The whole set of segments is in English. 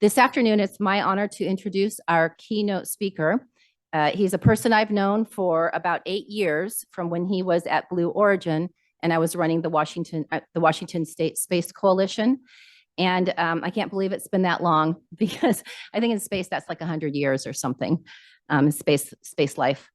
This afternoon, it's my honor to introduce our keynote speaker. He's a person I've known for about 8 years from when he was at Blue Origin, and I was running the Washington State Space Coalition. And I can't believe it's been that long because I think in space that's like 100 years or something, space life.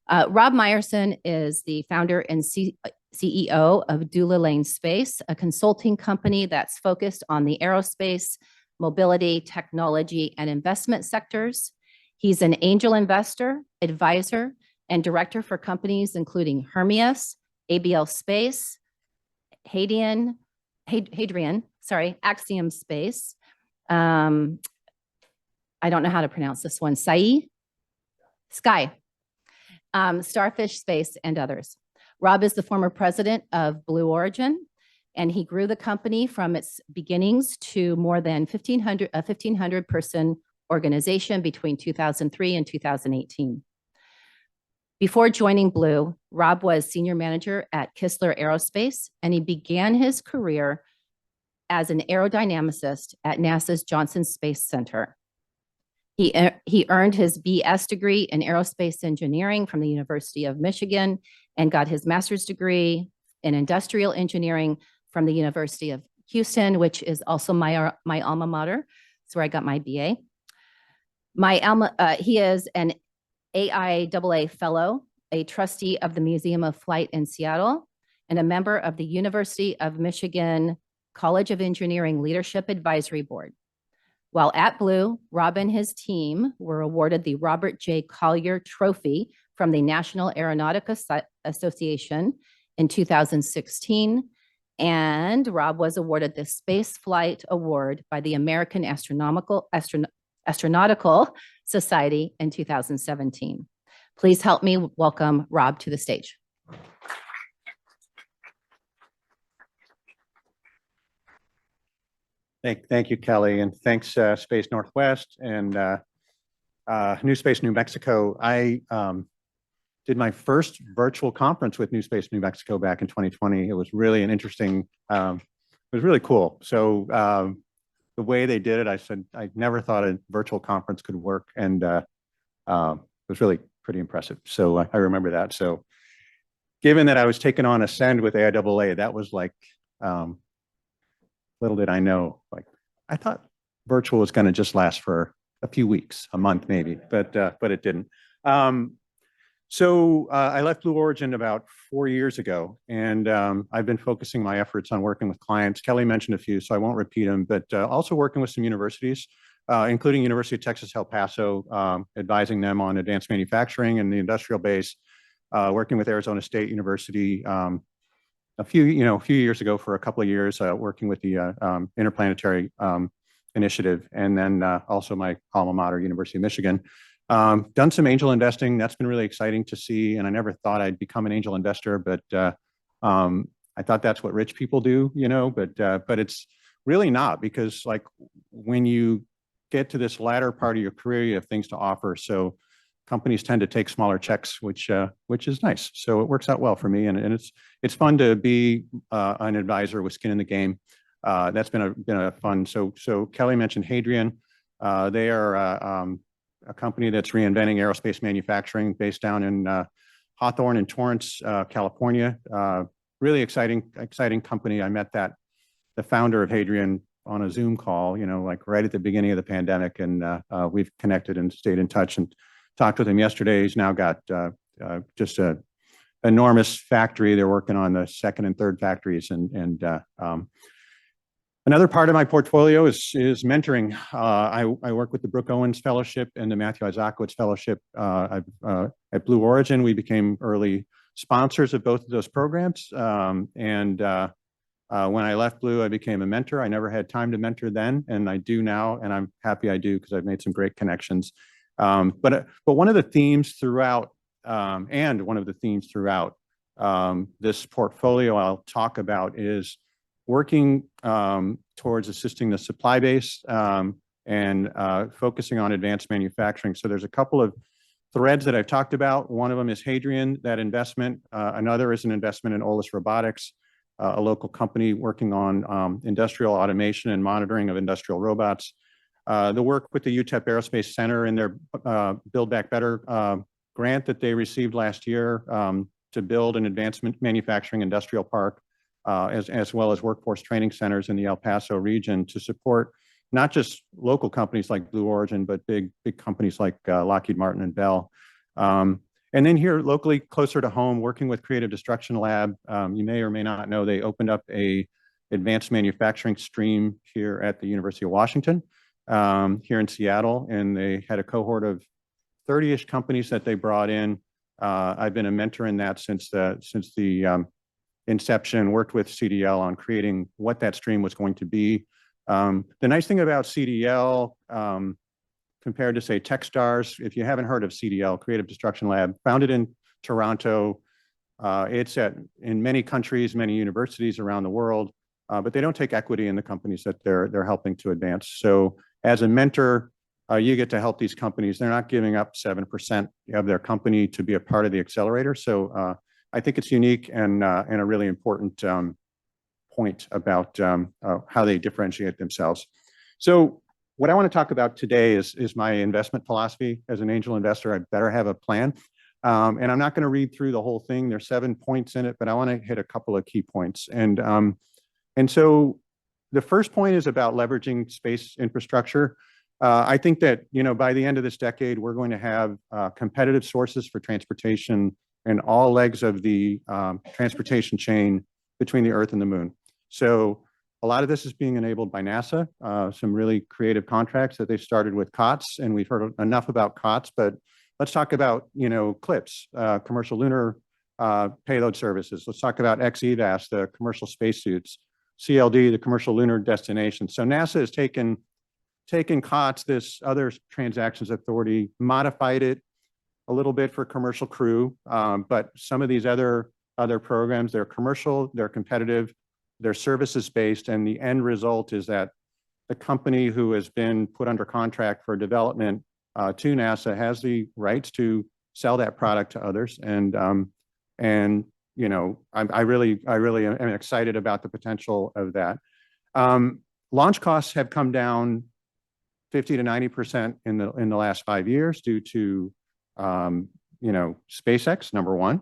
Rob Meyerson is the founder and CEO of Dula Lane Space, a consulting company that's focused on the aerospace, mobility, technology, and investment sectors. He's an angel investor, advisor, and director for companies including Hermeus, ABL Space, Hadrian, Axiom Space. I don't know how to pronounce this one. Sky, Starfish Space, and others. Rob is the former president of Blue Origin, and he grew the company from its beginnings to more than 1,500 person organization between 2003 and 2018. Before joining Blue, Rob was senior manager at Kistler Aerospace, and he began his career as an aerodynamicist at NASA's Johnson Space Center. He earned his BS degree in aerospace engineering from the University of Michigan and got his master's degree in industrial engineering from the University of Houston, which is also my alma mater. It's where I got my BA. He is an AIAA fellow, a trustee of the Museum of Flight in Seattle, and a member of the University of Michigan College of Engineering Leadership Advisory Board. While at Blue, Rob and his team were awarded the Robert J. Collier Trophy from the National Aeronautic Association in 2016, and Rob was awarded the Space Flight Award by the American Astronautical Society in 2017. Please help me welcome Rob to the stage. Thank you, Kelly, and thanks Space Northwest and New Space New Mexico. I did my first virtual conference with New Space New Mexico back in 2020. It was really an interesting, it was really cool. So the way they did it, I said, I never thought a virtual conference could work, and it was really pretty impressive. So I remember that. So given that I was taking on Ascend with AIAA, that was like, little did I know, like I thought virtual was going to just last for a few weeks, a month maybe, but it didn't. So I left Blue Origin about 4 years ago, and I've been focusing my efforts on working with clients. Kelly mentioned a few, so I won't repeat them, but also working with some universities, including University of Texas, El Paso, advising them on advanced manufacturing and the industrial base, working with Arizona State University, a few years ago for a couple of years, working with the Interplanetary Initiative, and then also my alma mater, University of Michigan. Done some angel investing. That's been really exciting to see, and I never thought I'd become an angel investor, but I thought that's what rich people do, but it's really not, because like when you get to this latter part of your career, you have things to offer. So companies tend to take smaller checks, which is nice. So it works out well for me, and it's fun to be an advisor with skin in the game. That's been a fun. So Kelly mentioned Hadrian. They are a company that's reinventing aerospace manufacturing, based down in Hawthorne and Torrance, California. Really exciting company. I met the founder of Hadrian on a Zoom call, like right at the beginning of the pandemic, and we've connected and stayed in touch and talked with him yesterday. He's now got just an enormous factory. They're working on the second and third factories, and another part of my portfolio is mentoring. I work with the Brooke Owens Fellowship and the Matthew Isakowitz Fellowship. At Blue Origin, we became early sponsors of both of those programs. When I left Blue, I became a mentor. I never had time to mentor then, and I do now, and I'm happy I do, because I've made some great connections. But one of the themes throughout, this portfolio I'll talk about is working towards assisting the supply base and focusing on advanced manufacturing. So there's a couple of threads that I've talked about. One of them is Hadrian, that investment. Another is an investment in Olus Robotics, a local company working on industrial automation and monitoring of industrial robots. The work with the UTEP Aerospace Center and their Build Back Better grant that they received last year to build an advanced manufacturing industrial park, as well as workforce training centers in the El Paso region to support not just local companies like Blue Origin, but big companies like Lockheed Martin and Bell. And then here locally, closer to home, working with Creative Destruction Lab, you may or may not know, they opened up a advanced manufacturing stream here at the University of Washington, here in Seattle, and they had a cohort of 30-ish companies that they brought in. I've been a mentor in that since the inception, worked with CDL on creating what that stream was going to be. The nice thing about CDL, compared to say Techstars, if you haven't heard of CDL, Creative Destruction Lab, founded in Toronto, it's in many countries, many universities around the world, but they don't take equity in the companies that they're helping to advance. So as a mentor, you get to help these companies. They're not giving up 7% of their company to be a part of the accelerator. So I think it's unique and a really important point about how they differentiate themselves. So what I want to talk about today is my investment philosophy. As an angel investor, I better have a plan. And I'm not going to read through the whole thing. There's 7 points in it, but I want to hit a couple of key points. And so the first point is about leveraging space infrastructure. I think that, by the end of this decade, we're going to have competitive sources for transportation in all legs of the transportation chain between the Earth and the Moon. So a lot of this is being enabled by NASA, some really creative contracts that they've started with COTS, and we've heard enough about COTS, but let's talk about, CLPS, commercial lunar payload services. Let's talk about XEVAS, the commercial spacesuits, CLD, the commercial lunar destination. So NASA has taken COTS, this other transactions authority, modified it a little bit for commercial crew, but some of these other programs, they're commercial, they're competitive, they're services based, and the end result is that the company who has been put under contract for development to NASA has the rights to sell that product to others. And I really am excited about the potential of that. Launch costs have come down 50 to 90% in the last 5 years due to SpaceX, number one,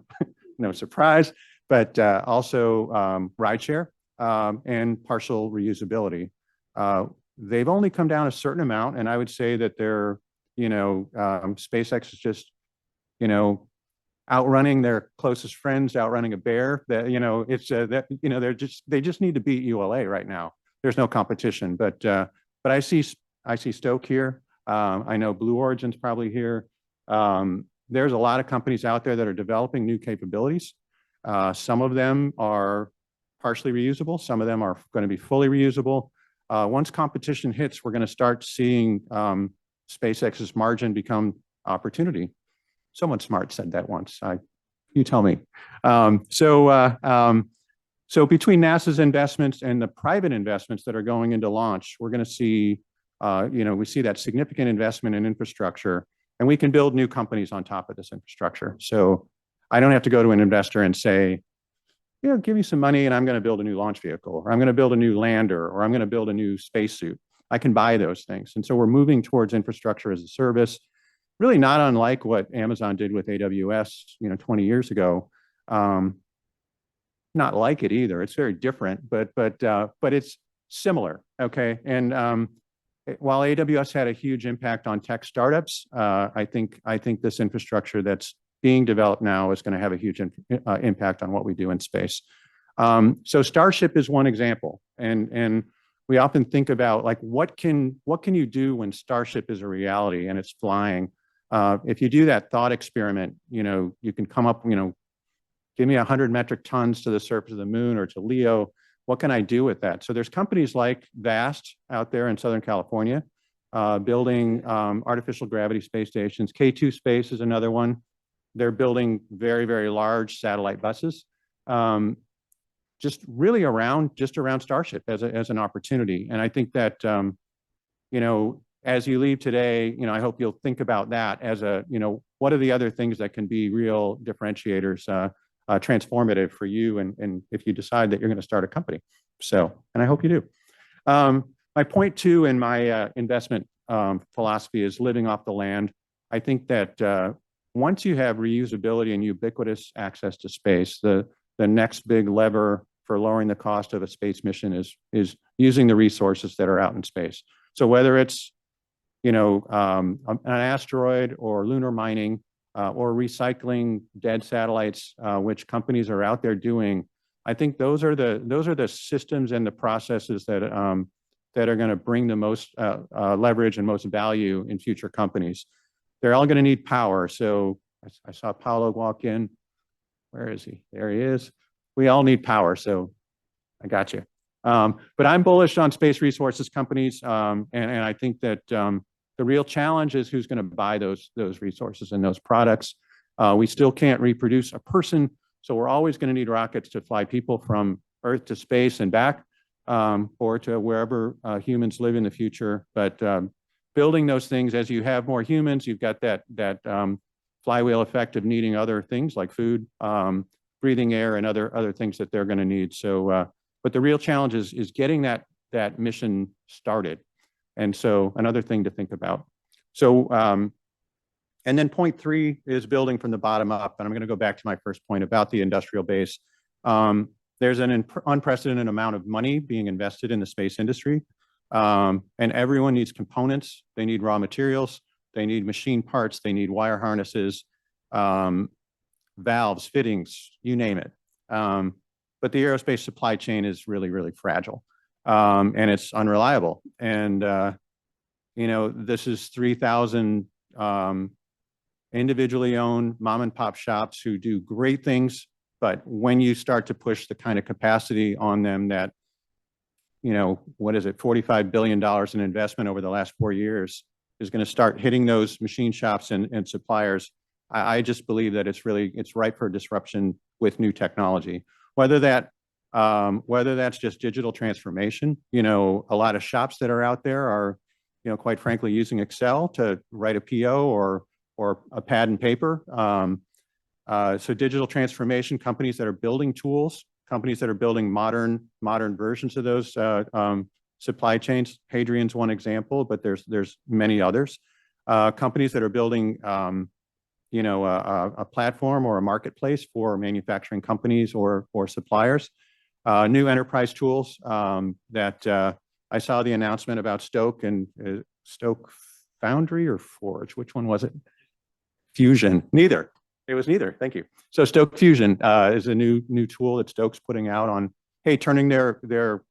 no surprise, but also rideshare and partial reusability. They've only come down a certain amount, and I would say that they're SpaceX is just outrunning their closest friends, outrunning a bear. That they just need to beat ULA right now. There's no competition, but I see Stoke here. I know Blue Origin's probably here. There's a lot of companies out there that are developing new capabilities. Some of them are partially reusable. Some of them are going to be fully reusable. Once competition hits, we're going to start seeing SpaceX's margin become opportunity. Someone smart said that once. You tell me. So between NASA's investments and the private investments that are going into launch, we're going to see, we see that significant investment in infrastructure, and we can build new companies on top of this infrastructure. So I don't have to go to an investor and say, give me some money and I'm going to build a new launch vehicle, or I'm going to build a new lander, or I'm going to build a new spacesuit. I can buy those things. And so we're moving towards infrastructure as a service, really not unlike what Amazon did with AWS, 20 years ago. Not like it either. It's very different, but it's similar. Okay. And while AWS had a huge impact on tech startups, I think this infrastructure that's being developed now is going to have a huge impact on what we do in space. So Starship is one example, and we often think about like what can you do when Starship is a reality and it's flying. If you do that thought experiment, you can come up, give me 100 metric tons to the surface of the moon or to LEO. What can I do with that? So there's companies like VAST out there in Southern California, building artificial gravity space stations. K2 Space is another one. They're building very, very large satellite buses, just around Starship as an opportunity. And I think that, as you leave today, I hope you'll think about that as what are the other things that can be real differentiators, transformative for you, and if you decide that you're going to start a company. So, and I hope you do. My point two in my investment philosophy is living off the land. I think that once you have reusability and ubiquitous access to space, the next big lever for lowering the cost of a space mission is using the resources that are out in space. So whether it's an asteroid or lunar mining or recycling dead satellites, which companies are out there doing, I think those are the systems and the processes that are going to bring the most leverage and most value in future companies. They're all going to need power. So I saw Paolo walk in. Where is he? There he is. We all need power. So I got you. But I'm bullish on space resources companies. And I think that the real challenge is who's going to buy those resources and those products. We still can't reproduce a person. So we're always going to need rockets to fly people from Earth to space and back, or to wherever humans live in the future. But building those things, as you have more humans, you've got that flywheel effect of needing other things like food, breathing air, and other things that they're going to need. So, but the real challenge is getting that mission started. And so another thing to think about. So, and then point 3 is building from the bottom up. And I'm going to go back to my first point about the industrial base. There's an unprecedented amount of money being invested in the space industry. And everyone needs components. They need raw materials. They need machine parts. They need wire harnesses, valves, fittings, you name it. But the aerospace supply chain is really, really fragile. And it's unreliable. And, this is 3,000 individually owned mom and pop shops who do great things. But when you start to push the kind of capacity on them that, what is it, $45 billion in investment over the last 4 years is going to start hitting those machine shops and suppliers, I just believe that it's ripe for disruption with new technology. Whether that's just digital transformation, a lot of shops that are out there are, quite frankly, using Excel to write a PO or a pad and paper. So digital transformation, companies that are building tools, companies that are building modern versions of those supply chains. Hadrian's one example, but there's many others. Companies that are building, a platform or a marketplace for manufacturing companies or suppliers. New enterprise tools that I saw the announcement about Stoke and Stoke Foundry or Forge. Which one was it? Fusion. Neither. It was neither. Thank you. So Stoke Fusion is a new tool that Stoke's putting out on, hey, turning their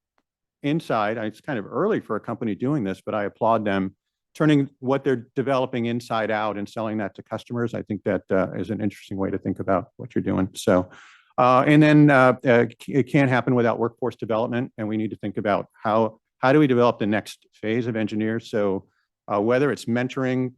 inside. It's kind of early for a company doing this, but I applaud them. Turning what they're developing inside out and selling that to customers. I think that is an interesting way to think about what you're doing. So, and then it can't happen without workforce development. And we need to think about how do we develop the next phase of engineers. So whether it's mentoring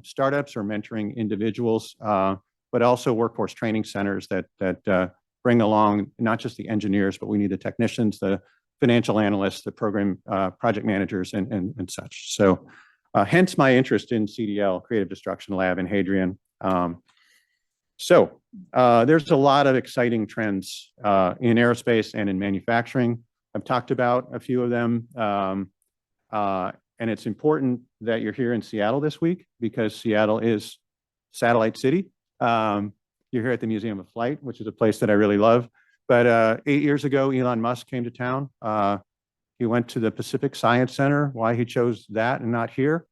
startups or mentoring individuals, but also workforce training centers that bring along not just the engineers, but we need the technicians, the financial analysts, the program project managers, and such. So hence my interest in CDL, Creative Destruction Lab, and Hadrian. So there's a lot of exciting trends in aerospace and in manufacturing. I've talked about a few of them. And it's important that you're here in Seattle this week because Seattle is Satellite City. You're here at the Museum of Flight, which is a place that I really love. But 8 years ago, Elon Musk came to town. He went to the Pacific Science Center. Why he chose that and not here?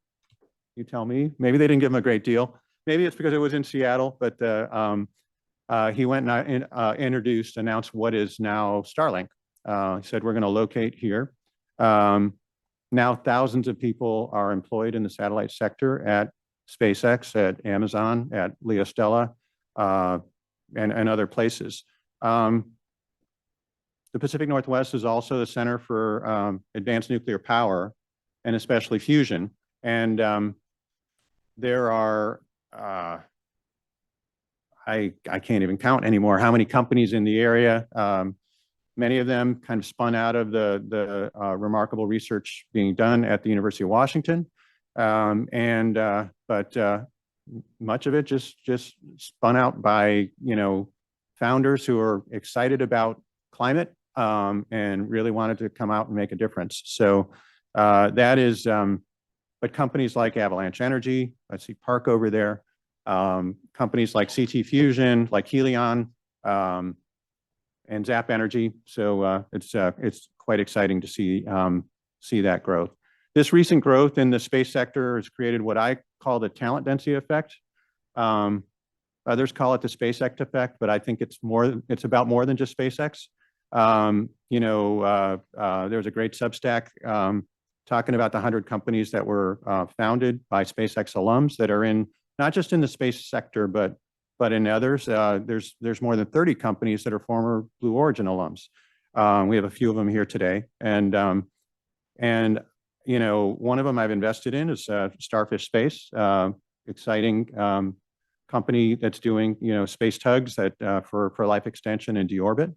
You tell me. Maybe they didn't give him a great deal. Maybe it's because it was in Seattle, but he went and announced what is now Starlink. He said, we're going to locate here. Now thousands of people are employed in the satellite sector at SpaceX, at Amazon, at LeoStella, and other places. The Pacific Northwest is also the center for advanced nuclear power, and especially fusion. And there are, I can't even count anymore how many companies in the area. Many of them kind of spun out of the remarkable research being done at the University of Washington. But much of it just spun out by, founders who are excited about climate and really wanted to come out and make a difference. So that is but companies like Avalanche Energy, I see Park over there, companies like CT Fusion, like Helion, and Zap Energy. So it's quite exciting to see that growth. This recent growth in the space sector has created what I call the talent density effect. Others call it the SpaceX effect, but I think it's about more than just SpaceX. There was a great Substack talking about the 100 companies that were founded by SpaceX alums that are in not just in the space sector, but in others. There's more than 30 companies that are former Blue Origin alums. We have a few of them here today, and one of them I've invested in is Starfish Space, exciting company that's doing space tugs that for life extension and deorbit.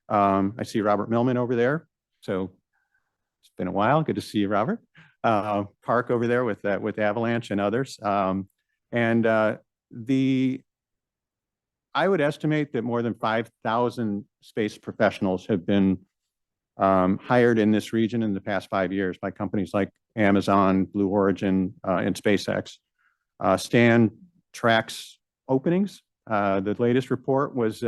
I see Robert Millman over there, so it's been a while. Good to see you, Robert. Park over there with Avalanche and others. I would estimate that more than 5,000 space professionals have been hired in this region in the past 5 years by companies like Amazon, Blue Origin, and SpaceX. Stan tracks openings. The latest report was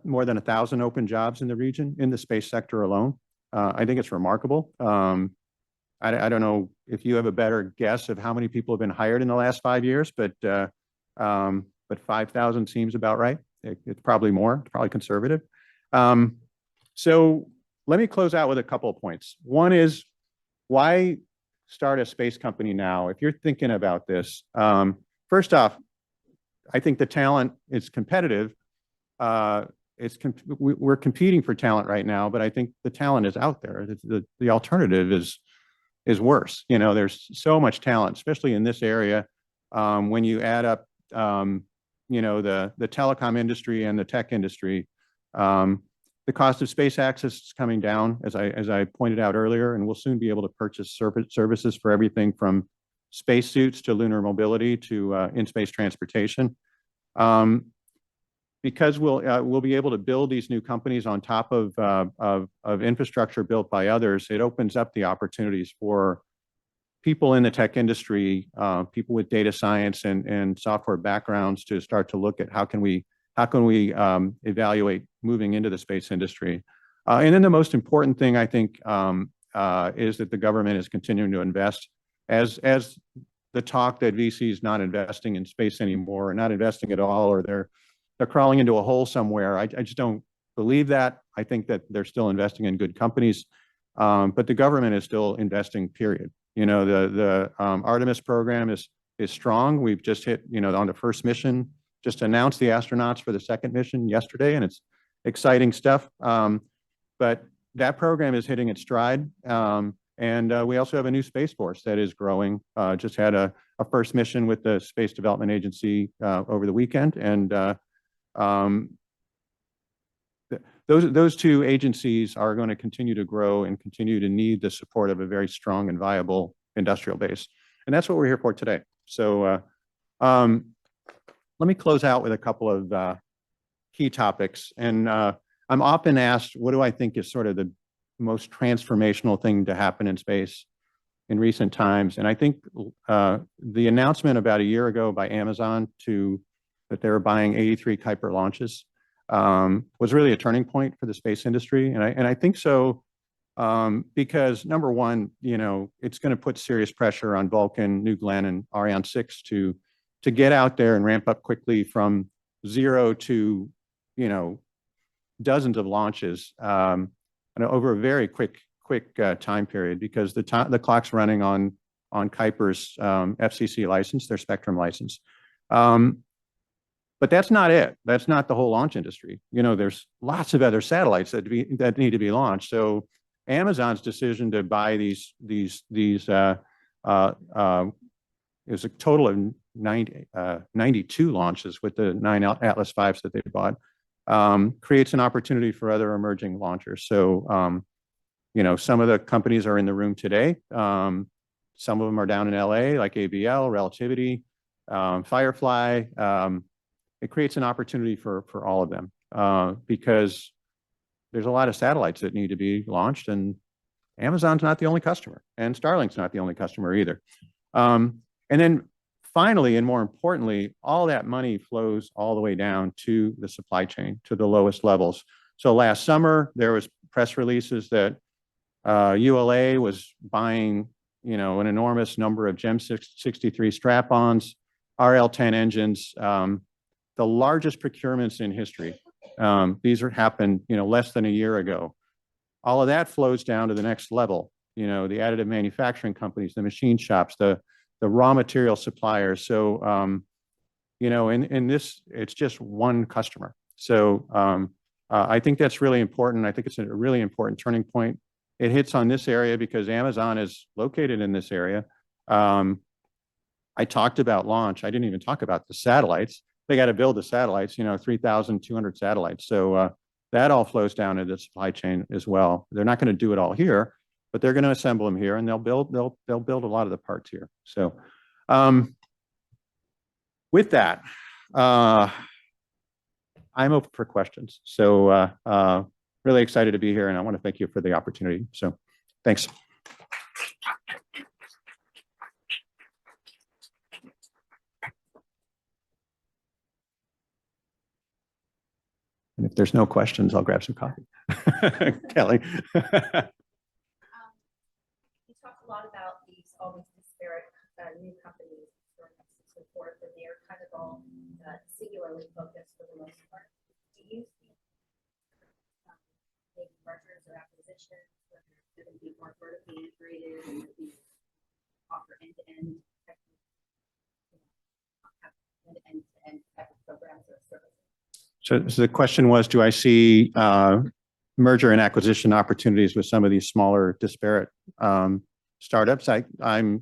more than 1,000 open jobs in the region in the space sector alone. I think it's remarkable. I don't know if you have a better guess of how many people have been hired in the last 5 years, but 5,000 seems about right. It's probably more. It's probably conservative. So let me close out with a couple of points. One is, why start a space company now? If you're thinking about this, first off, I think the talent is competitive. We're competing for talent right now, but I think the talent is out there. The alternative is worse. There's so much talent, especially in this area. When you add up, the telecom industry and the tech industry, the cost of space access is coming down, as I pointed out earlier, and we'll soon be able to purchase services for everything from spacesuits to lunar mobility to in-space transportation. Because we'll be able to build these new companies on top of infrastructure built by others, it opens up the opportunities for people in the tech industry, people with data science and software backgrounds to start to look at how can we evaluate moving into the space industry. And then the most important thing, I think, is that the government is continuing to invest. As the talk that VC is not investing in space anymore, or not investing at all, or they're crawling into a hole somewhere, I just don't believe that. I think that they're still investing in good companies, but the government is still investing, period. The Artemis program is strong. We've just hit, on the first mission, just announced the astronauts for the second mission yesterday, and it's exciting stuff. But that program is hitting its stride. And we also have a new Space Force that is growing. Just had a first mission with the Space Development Agency over the weekend. And those two agencies are going to continue to grow and continue to need the support of a very strong and viable industrial base. And that's what we're here for today. So let me close out with a couple of key topics. And I'm often asked, what do I think is sort of the most transformational thing to happen in space in recent times? And I think the announcement about a year ago by Amazon that they were buying 83 Kuiper launches was really a turning point for the space industry. And I think so because, number one, it's going to put serious pressure on Vulcan, New Glenn, and Ariane 6 to get out there and ramp up quickly from 0 to, dozens of launches and over a very quick time period, because the clock's running on Kuiper's FCC license, their Spectrum license. But that's not it. That's not the whole launch industry. There's lots of other satellites that need to be launched. So Amazon's decision to buy these is a total of 92 launches with the 9 Atlas Vs that they bought. Creates an opportunity for other emerging launchers. So, some of the companies are in the room today. Some of them are down in LA, like ABL, Relativity, Firefly. It creates an opportunity for all of them because there's a lot of satellites that need to be launched, and Amazon's not the only customer, and Starlink's not the only customer either. And then finally, and more importantly, all that money flows all the way down to the supply chain, to the lowest levels. So last summer, there was press releases that ULA was buying, an enormous number of GEM 63 strap-ons, RL10 engines, the largest procurements in history. These happened, less than a year ago. All of that flows down to the next level. The additive manufacturing companies, the machine shops, the raw material suppliers. So, in this, it's just one customer. So I think that's really important. I think it's a really important turning point. It hits on this area because Amazon is located in this area. I talked about launch. I didn't even talk about the satellites. They got to build the satellites, 3,200 satellites. So that all flows down into the supply chain as well. They're not going to do it all here, but they're going to assemble them here, and they'll build a lot of the parts here. So with that, I'm open for questions. So really excited to be here, and I want to thank you for the opportunity. So thanks. And if there's no questions, I'll grab some coffee. Kelly. You talk a lot about all these disparate new companies and so forth, and they're kind of all singularly focused for the most part. Do you see maybe mergers or acquisitions where they're going to be more vertically integrated and offer end-to-end end-to-end type of programs or services? So the question was, do I see merger and acquisition opportunities with some of these smaller, disparate startups? I'm,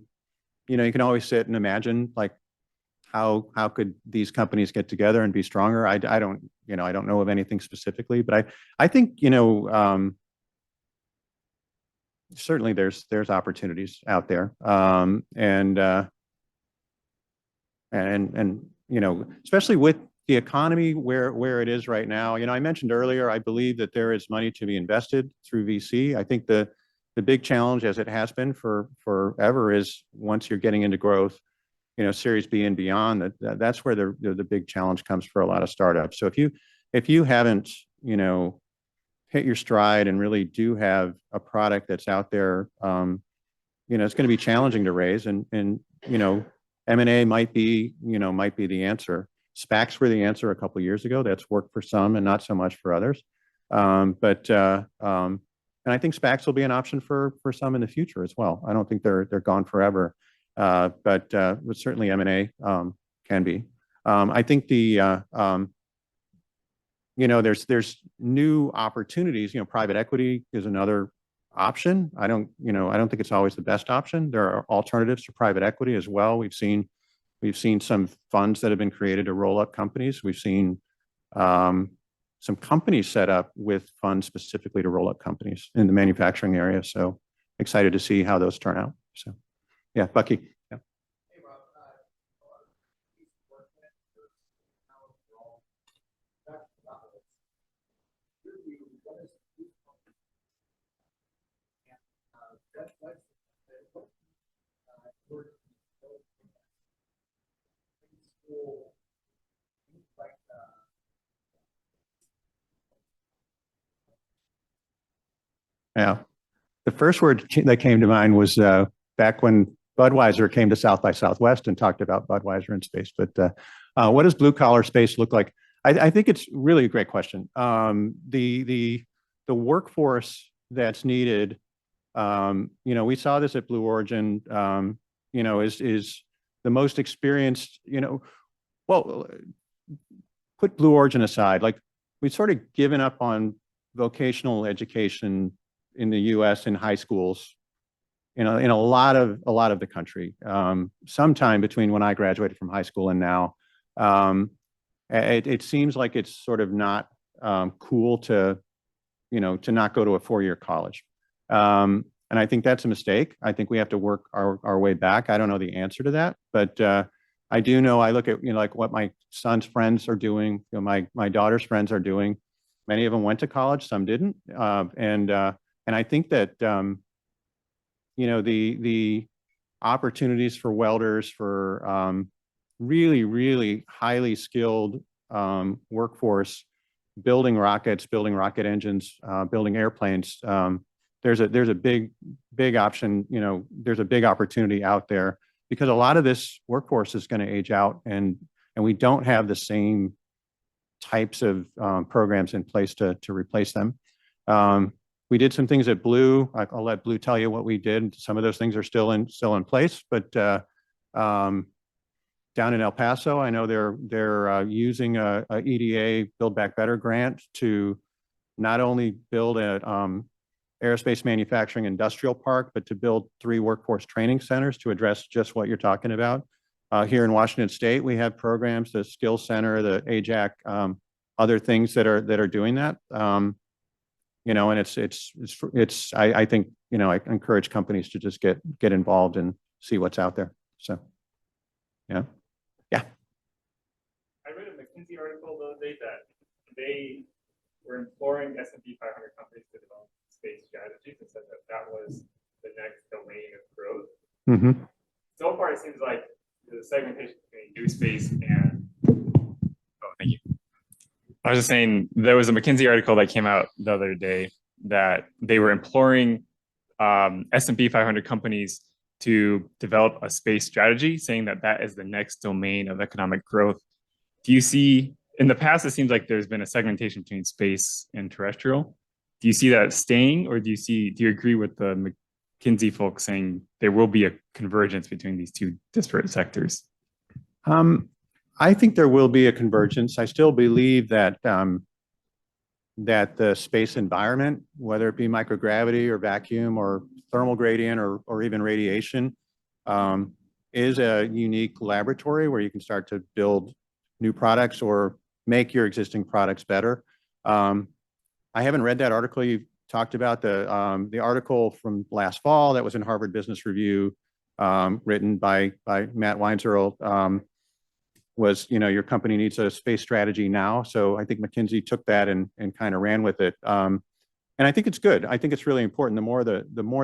you can always sit and imagine like how could these companies get together and be stronger? I don't know of anything specifically, but I think certainly there's opportunities out there, and especially with the economy where it is right now. I mentioned earlier, I believe that there is money to be invested through VC. I think the big challenge, as it has been for forever, is once you're getting into growth, Series B and beyond, that's where the big challenge comes for a lot of startups. So if you haven't, hit your stride and really do have a product that's out there, it's going to be challenging to raise, and M&A might be the answer. SPACs were the answer a couple of years ago. That's worked for some and not so much for others. And I think SPACs will be an option for some in the future as well. I don't think they're gone forever, but certainly M&A can be. I think there's new opportunities. Private equity is another option. I don't think it's always the best option. There are alternatives to private equity as well. We've seen some funds that have been created to roll up companies. We've seen some companies set up with funds specifically to roll up companies in the manufacturing area. So excited to see how those turn out. So yeah, Bucky. Yeah. Hey, Rob. Yeah. The first word that came to mind was back when Budweiser came to South by Southwest and talked about Budweiser in space. But what does blue collar space look like? I think it's really a great question. The workforce that's needed, we saw this at Blue Origin, is the most experienced, well, put Blue Origin aside, like we've sort of given up on vocational education in the U.S. in high schools, in a lot of the country, sometime between when I graduated from high school and now. It seems like it's sort of not cool to not go to a 4-year college. And I think that's a mistake. I think we have to work our way back. I don't know the answer to that, but I do know, I look at, like what my son's friends are doing, my daughter's friends are doing. Many of them went to college, some didn't. And I think that, the opportunities for welders, for really, really highly skilled workforce, building rockets, building rocket engines, building airplanes. There's a big option, there's a big opportunity out there because a lot of this workforce is going to age out, and we don't have the same types of programs in place to replace them. We did some things at Blue. I'll let Blue tell you what we did. Some of those things are still in place, but down in El Paso, I know they're using a EDA Build Back Better grant to not only build a aerospace manufacturing industrial park, but to build 3 workforce training centers to address just what you're talking about. Here in Washington State, we have programs, the Skills Center, the AJAC, other things that are doing that. And I think, I encourage companies to just get involved and see what's out there. So, yeah. I read a McKinsey article the other day that they were imploring S&P 500 companies to develop space strategies and said that was the next domain of growth. Mm-hmm. So far, it seems like the segmentation between new space and thank you. I was just saying there was a McKinsey article that came out the other day that they were imploring S&P 500 companies to develop a space strategy, saying that is the next domain of economic growth. Do you see, in the past, it seems like there's been a segmentation between space and terrestrial. Do you see that staying, or do you agree with the McKinsey folks saying there will be a convergence between these two disparate sectors? I think there will be a convergence. I still believe that that the space environment, whether it be microgravity or vacuum or thermal gradient or even radiation, is a unique laboratory where you can start to build new products or make your existing products better. I haven't read that article you talked about, the article from last fall that was in Harvard Business Review, written by Matt Weinzierl, was, your company needs a space strategy now. So I think McKinsey took that and kind of ran with it. And I think it's good. I think it's really important. The more,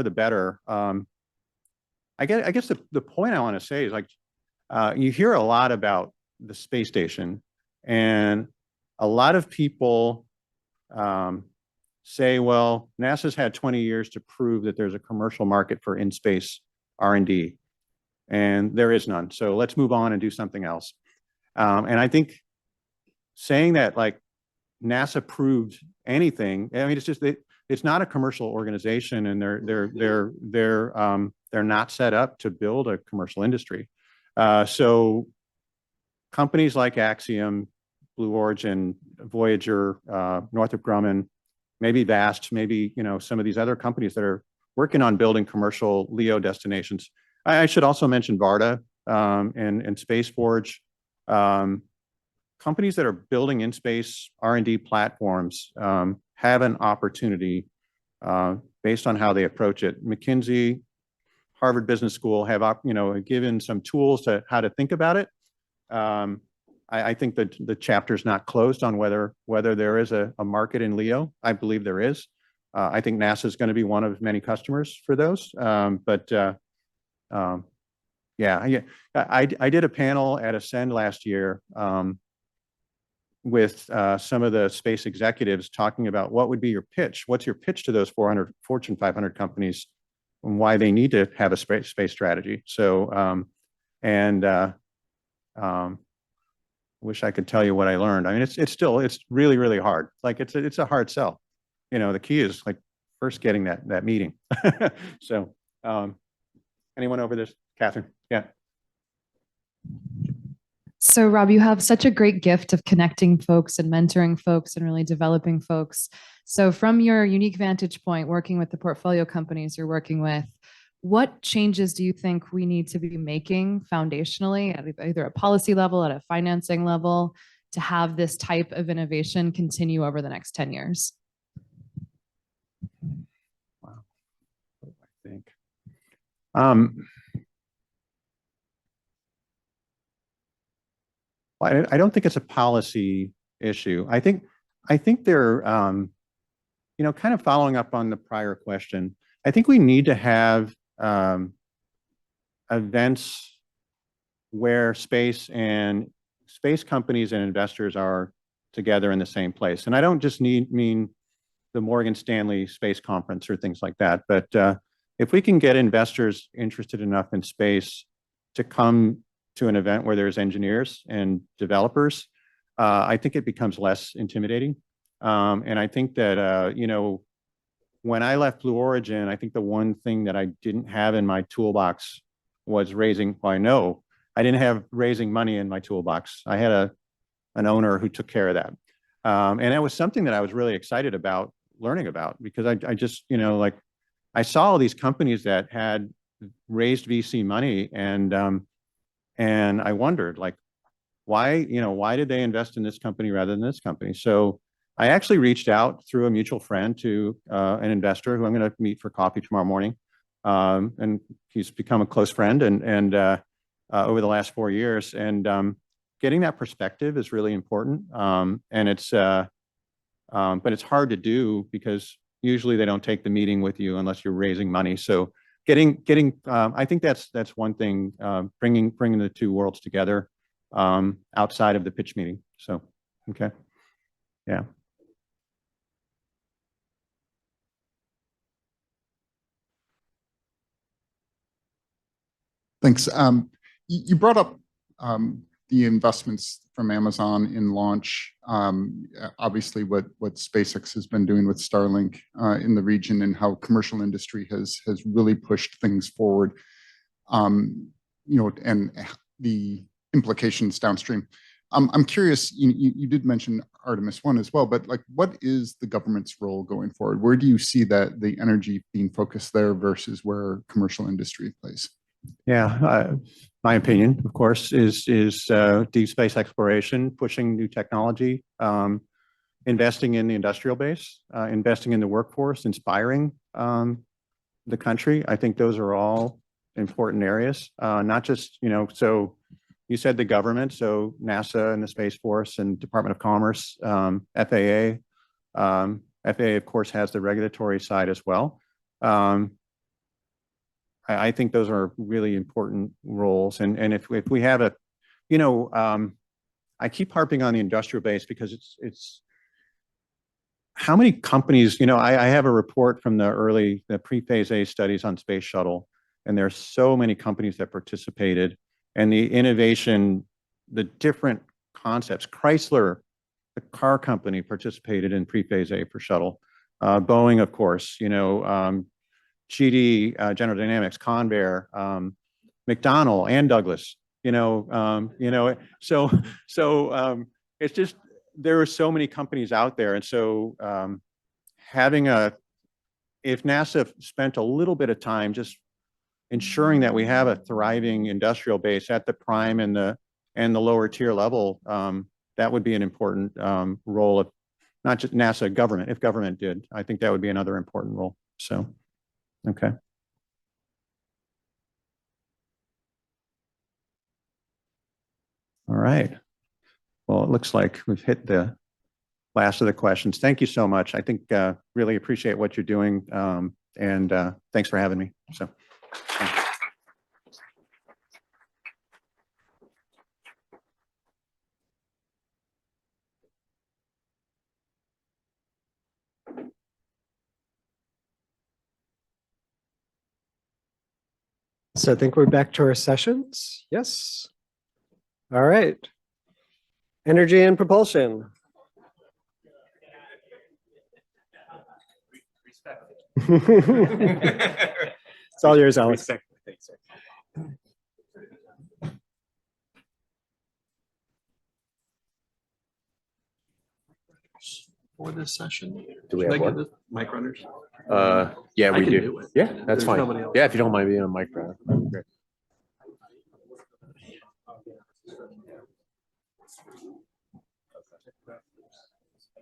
the better. I guess the point I want to say is, like, you hear a lot about the space station, and a lot of people say, well, NASA's had 20 years to prove that there's a commercial market for in-space R&D, and there is none. So let's move on and do something else. And I think saying that, like, NASA proved anything, I mean, it's not a commercial organization, and they're not set up to build a commercial industry. So companies like Axiom, Blue Origin, Voyager, Northrop Grumman, maybe VAST, maybe some of these other companies that are working on building commercial LEO destinations. I should also mention Varda and Space Forge. Companies that are building in-space R&D platforms have an opportunity based on how they approach it. McKinsey, Harvard Business School have given some tools to how to think about it. I think that the chapter's not closed on whether there is a market in LEO. I believe there is. I think NASA is going to be one of many customers for those. Yeah, I did a panel at Ascend last year with some of the space executives talking about what would be your pitch. What's your pitch to those 400 Fortune 500 companies and why they need to have a space strategy? So, wish I could tell you what I learned. I mean, it's really, really hard. Like, it's a hard sell. The key is, like, first getting that meeting. So, anyone over this? Catherine? Yeah. So, Rob, you have such a great gift of connecting folks and mentoring folks and really developing folks. So from your unique vantage point, working with the portfolio companies you're working with, what changes do you think we need to be making foundationally at either a policy level, at a financing level, to have this type of innovation continue over the next 10 years? Wow. What do I think? I don't think it's a policy issue. I think they're, kind of following up on the prior question. I think we need to have events where space companies and investors are together in the same place. And I don't just mean the Morgan Stanley Space Conference or things like that, but if we can get investors interested enough in space to come to an event where there's engineers and developers, I think it becomes less intimidating. And I think that, when I left Blue Origin, I think the one thing that I didn't have in my toolbox was I didn't have raising money in my toolbox. I had an owner who took care of that. And it was something that I was really excited about learning about, because I just, I saw all these companies that had raised VC money, and I wondered, why did they invest in this company rather than this company? So I actually reached out through a mutual friend to an investor who I'm going to meet for coffee tomorrow morning. And he's become a close friend and over the last 4 years. And getting that perspective is really important. But it's hard to do because usually they don't take the meeting with you unless you're raising money. So I think that's one thing, bringing the two worlds together outside of the pitch meeting. So, okay. Yeah. Thanks. You brought up the investments from Amazon in launch. Obviously, what SpaceX has been doing with Starlink in the region, and how commercial industry has really pushed things forward. And the implications downstream. I'm curious. You did mention Artemis 1 as well, but what is the government's role going forward? Where do you see that the energy being focused there versus where commercial industry plays? Yeah, my opinion, of course, is deep space exploration, pushing new technology, investing in the industrial base, investing in the workforce, inspiring the country. I think those are all important areas. Not just, so you said the government, so NASA and the Space Force and Department of Commerce, FAA. FAA, of course, has the regulatory side as well. I think those are really important roles. And if we have I keep harping on the industrial base because it's how many companies, I have a report from the pre-phase A studies on space shuttle, and there are so many companies that participated, and the innovation, the different concepts. Chrysler, the car company, participated in pre-phase A for shuttle. Boeing, of course, GD, General Dynamics, Convair, McDonnell, and Douglas. So it's just there are so many companies out there, and so if NASA spent a little bit of time just ensuring that we have a thriving industrial base at the prime and the lower tier level, that would be an important role of not just NASA, government. If government did, I think that would be another important role. So. Okay. All right. Well, it looks like we've hit the last of the questions. Thank you so much. I think really appreciate what you're doing, and thanks for having me. So. So I think we're back to our sessions. Yes. All right. Energy and propulsion. It's all yours, Alex. For this session, Do we have one? mic runners? Yeah, we can do. do it. Yeah, that's There's fine. nobody else. Yeah, if you don't mind being a mic runner, that'd be great.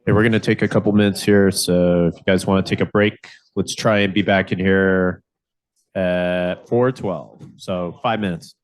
Hey, we're going to take a couple minutes here. So if you guys want to take a break, let's try and be back in here at 4:12. So 5 minutes.